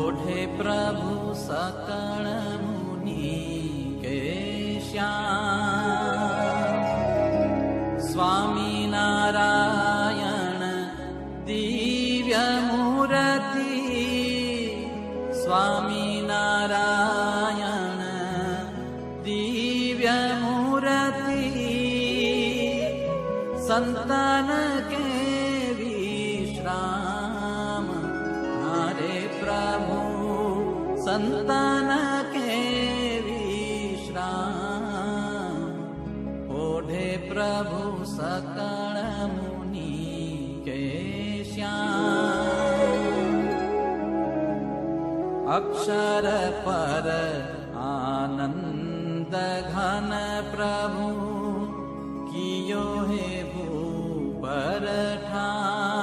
ओढ़े प्रभु सकल मुनि के श्याम, स्वामी नारायण दिव्य मूर्ति, स्वामी नारायण दिव्य मूर्ति, संतन के विश्राम, हरे प्रभु संतन के विश्राम, ओढ़े प्रभु सकल मुनि के श्याम। अक्षर पर आनंद घन प्रभु, कियो हे भूपर ठान,